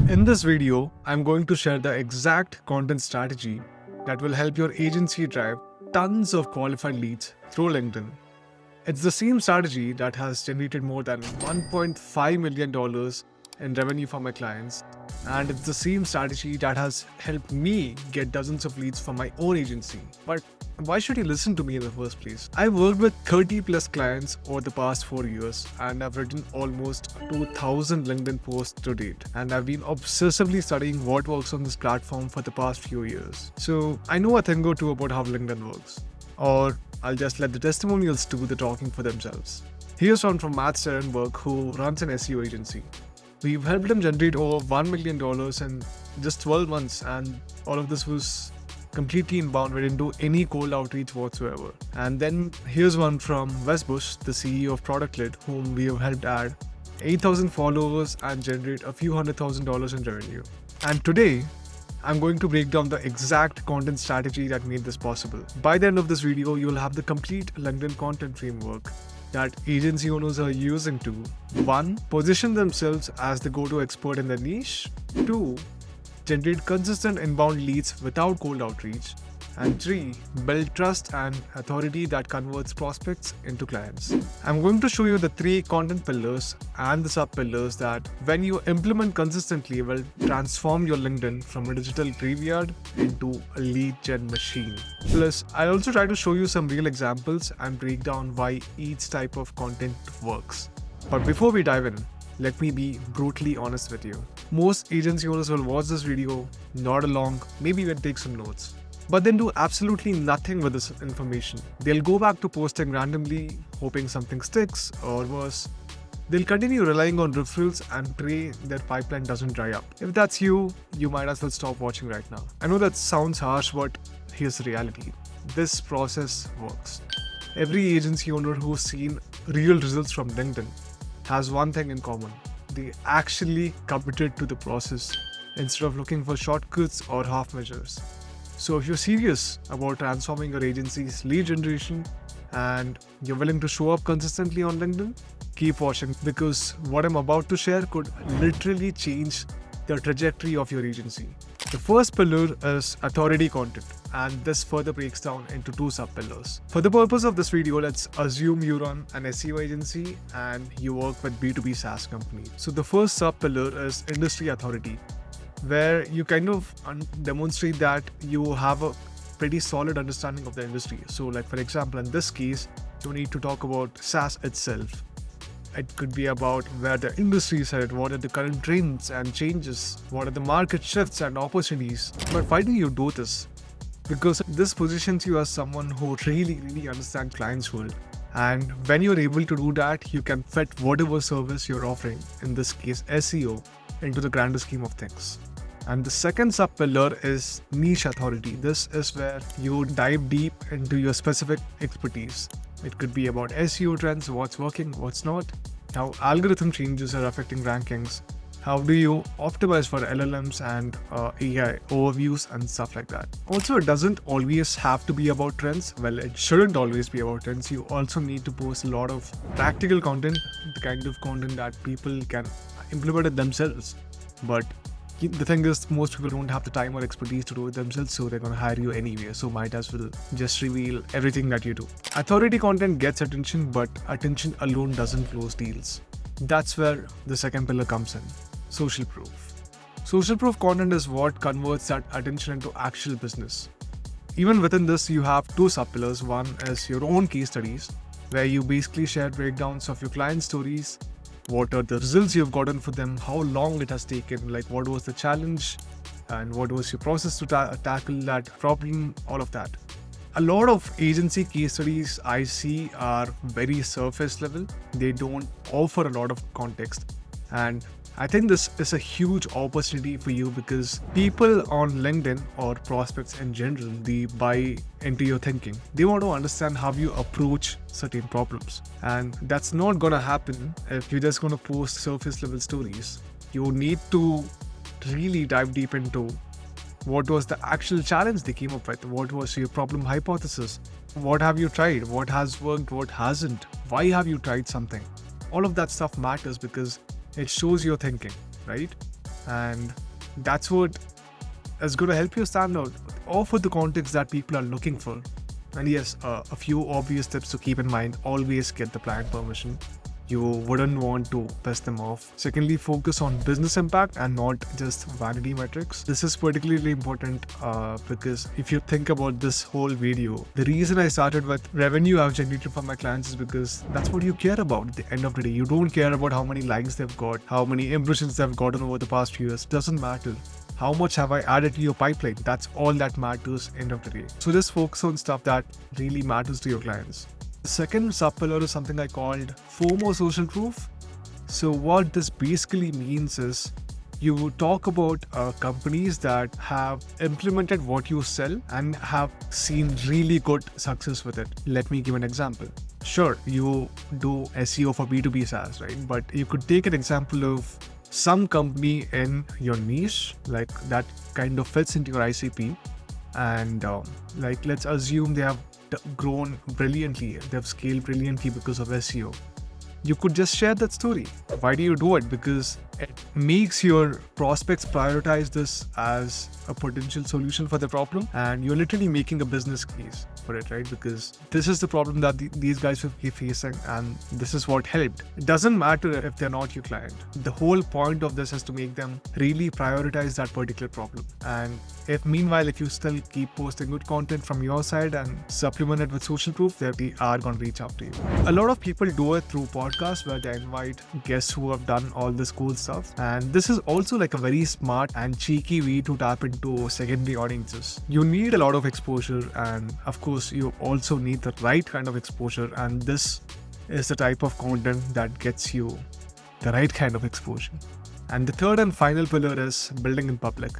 In this video, I'm going to share the exact content strategy that will help your agency drive tons of qualified leads through LinkedIn. It's the same strategy that has generated more than $1.5 million in revenue for my clients, and it's the same strategy that has helped me get dozens of leads for my own agency. But why should you listen to me in the first place? I've worked with 30 plus clients over the past 4 years, and I've written almost 2,000 LinkedIn posts to date. And I've been obsessively studying what works on this platform for the past few years. So I know a thing or two about how LinkedIn works. Or I'll just let the testimonials do the talking for themselves. Here's one from Matt Sterenberg, who runs an SEO agency. We've helped him generate over $1 million in just 12 months, and all of this was completely inbound. We didn't do any cold outreach whatsoever. And then here's one from Wes Bush, the CEO of ProductLit, whom we have helped add 8,000 followers and generate a few $100,000 in revenue. And today, I'm going to break down the exact content strategy that made this possible. By the end of this video, you'll have the complete LinkedIn content framework that agency owners are using to 1. Position themselves as the go-to expert in their niche, 2. Generate consistent inbound leads without cold outreach, and 3. Build trust and authority that converts prospects into clients. I'm going to show you the 3 content pillars and the sub-pillars that, when you implement consistently, will transform your LinkedIn from a digital graveyard into a lead gen machine. Plus, I'll also try to show you some real examples and break down why each type of content works. But before we dive in, let me be brutally honest with you. Most agency owners will watch this video, nod along, maybe even take some notes, but then do absolutely nothing with this information. They'll go back to posting randomly, hoping something sticks, or worse, they'll continue relying on referrals and pray their pipeline doesn't dry up. If that's you, you might as well stop watching right now. I know that sounds harsh, but here's the reality. This process works. Every agency owner who's seen real results from LinkedIn has one thing in common. They actually committed to the process instead of looking for shortcuts or half measures. So if you're serious about transforming your agency's lead generation and you're willing to show up consistently on LinkedIn, keep watching, because what I'm about to share could literally change the trajectory of your agency. The first pillar is authority content, and this further breaks down into 2 sub-pillars. For the purpose of this video, let's assume you run an SEO agency and you work with B2B SaaS companies. So the first sub-pillar is industry authority, where you kind of demonstrate that you have a pretty solid understanding of the industry. So like for example, in this case, you need to talk about SaaS itself. It could be about where the industry is headed, what are the current trends and changes, what are the market shifts and opportunities. But why do you do this? Because this positions you as someone who really understands clients' world. And when you're able to do that, you can fit whatever service you're offering, in this case SEO, into the grander scheme of things. And the second sub-pillar is niche authority. This is where you dive deep into your specific expertise. It could be about SEO trends, what's working, what's not, how algorithm changes are affecting rankings, how do you optimize for LLMs and AI overviews and stuff like that. Also, it doesn't always have to be about trends. Well, it shouldn't always be about trends. You also need to post a lot of practical content, the kind of content that people can implement it themselves. But the thing is, most people don't have the time or expertise to do it themselves, so they're going to hire you anyway. So might as well just reveal everything that you do. Authority content gets attention, but attention alone doesn't close deals. That's where the second pillar comes in. Social proof. Social proof content is what converts that attention into actual business. Even within this, you have 2 sub-pillars. One is your own case studies, where you basically share breakdowns of your client stories. What are the results you've gotten for them, how long it has taken, like what was the challenge, and what was your process to tackle that problem, all of that. A lot of agency case studies I see are very surface level. They don't offer a lot of context. And I think this is a huge opportunity for you, because people on LinkedIn, or prospects in general, they buy into your thinking. They want to understand how you approach certain problems. And that's not going to happen if you're just going to post surface level stories. You need to really dive deep into what was the actual challenge they came up with, what was your problem hypothesis, what have you tried, what has worked, what hasn't, why have you tried something. All of that stuff matters because it shows your thinking, right? And that's what is going to help you stand out. Offer the context that people are looking for. And yes, a few obvious tips to keep in mind: always get the client permission. You wouldn't want to piss them off. Secondly, focus on business impact and not just vanity metrics. This is particularly important because if you think about this whole video, the reason I started with revenue I've generated from my clients is because that's what you care about at the end of the day. You don't care about how many likes they've got, how many impressions they've gotten over the past few years. Doesn't matter. How much have I added to your pipeline? That's all that matters end of the day. So just focus on stuff that really matters to your clients. The second sub-pillar is something I called FOMO social proof. So what this basically means is you talk about companies that have implemented what you sell and have seen really good success with it. Let me give an example. Sure, you do SEO for B2B SaaS, right? But you could take an example of some company in your niche, like that kind of fits into your ICP. And like, let's assume they have grown brilliantly, they've scaled brilliantly because of SEO. You could just share that story. Why do you do it? Because it makes your prospects prioritize this as a potential solution for the problem, and you're literally making a business case for it, right? Because this is the problem that these guys will be facing, and this is what helped. It doesn't matter if they're not your client. The whole point of this is to make them really prioritize that particular problem. And if meanwhile, if you still keep posting good content from your side and supplement it with social proof, they are going to reach out to you. A lot of people do it through podcasts where they invite guests who have done all this cool stuff. And this is also like a very smart and cheeky way to tap into secondary audiences. You need a lot of exposure, and of course, you also need the right kind of exposure. And this is the type of content that gets you the right kind of exposure. And the third and final pillar is building in public.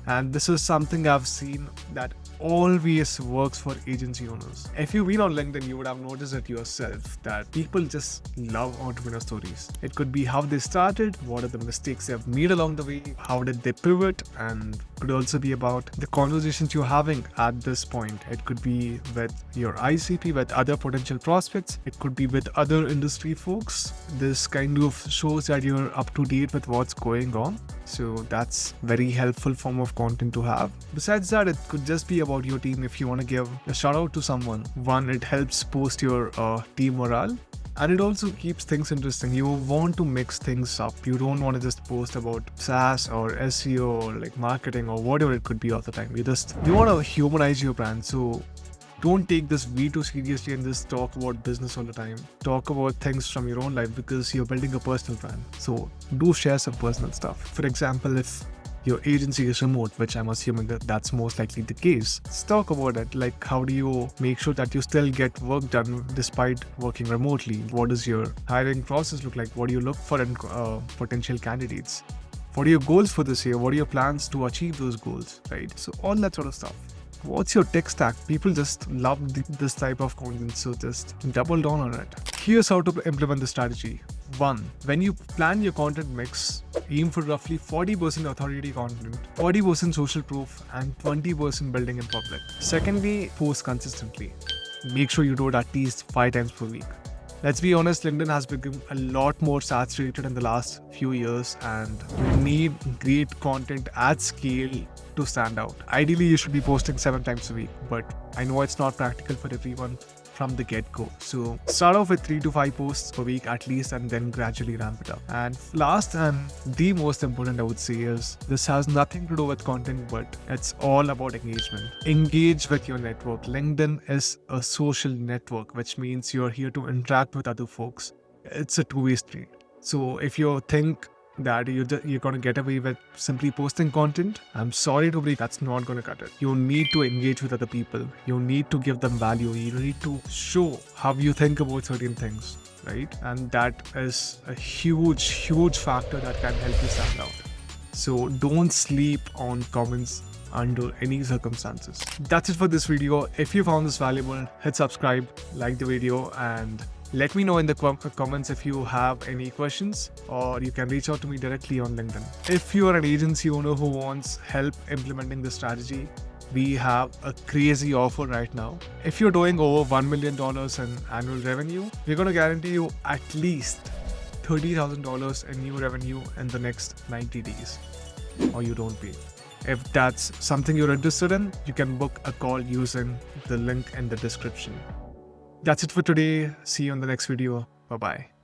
And this is something I've seen that always works for agency owners. If you've been on LinkedIn, you would have noticed it yourself that people just love entrepreneur stories. It could be how they started, what are the mistakes they have made along the way, how did they pivot, and could also be about the conversations you're having at this point. It could be with your ICP, with other potential prospects. It could be with other industry folks. This kind of shows that you're up to date with what's going on. So that's very helpful form of content to have. Besides that, it could just be about your team. If you want to give a shout out to someone, one, it helps boost your team morale, and it also keeps things interesting. You want to mix things up. You don't want to just post about SaaS or SEO or like marketing or whatever it could be all the time. You want to humanize your brand. So don't take this way too seriously and just talk about business all the time. Talk about things from your own life because you're building a personal brand. So do share some personal stuff. For example, if your agency is remote, which I'm assuming that's most likely the case, let's talk about it. Like, how do you make sure that you still get work done despite working remotely? What does your hiring process look like? What do you look for in potential candidates? What are your goals for this year? What are your plans to achieve those goals, right? So all that sort of stuff. What's your tech stack? People just love this type of content, so just double down on it. Here's how to implement the strategy. 1. When you plan your content mix, aim for roughly 40% authority content, 40% social proof, and 20% building in public. Secondly, post consistently. Make sure you do it at least 5 times per week. Let's be honest, LinkedIn has become a lot more saturated in the last few years, and you need great content at scale to stand out. Ideally, you should be posting 7 times a week, but I know it's not practical for everyone from the get-go. So start off with 3 to 5 posts per week at least, and then gradually ramp it up. And last and the most important, I would say, is this has nothing to do with content, but it's all about engagement. Engage with your network. LinkedIn is a social network, which means you're here to interact with other folks. It's a two-way street. So if you think that you're going to get away with simply posting content, I'm sorry to break, that's not going to cut it. You need to engage with other people. You need to give them value. You need to show how you think about certain things, right? And that is a huge factor that can help you stand out. So don't sleep on comments under any circumstances. That's it for this video. If you found this valuable, hit subscribe, like the video, and let me know in the comments if you have any questions, or you can reach out to me directly on LinkedIn. If you are an agency owner who wants help implementing the strategy, we have a crazy offer right now. If you're doing over $1 million in annual revenue, we're going to guarantee you at least $30,000 in new revenue in the next 90 days. or you don't pay. If that's something you're interested in, you can book a call using the link in the description. That's it for today. See you on the next video. Bye bye.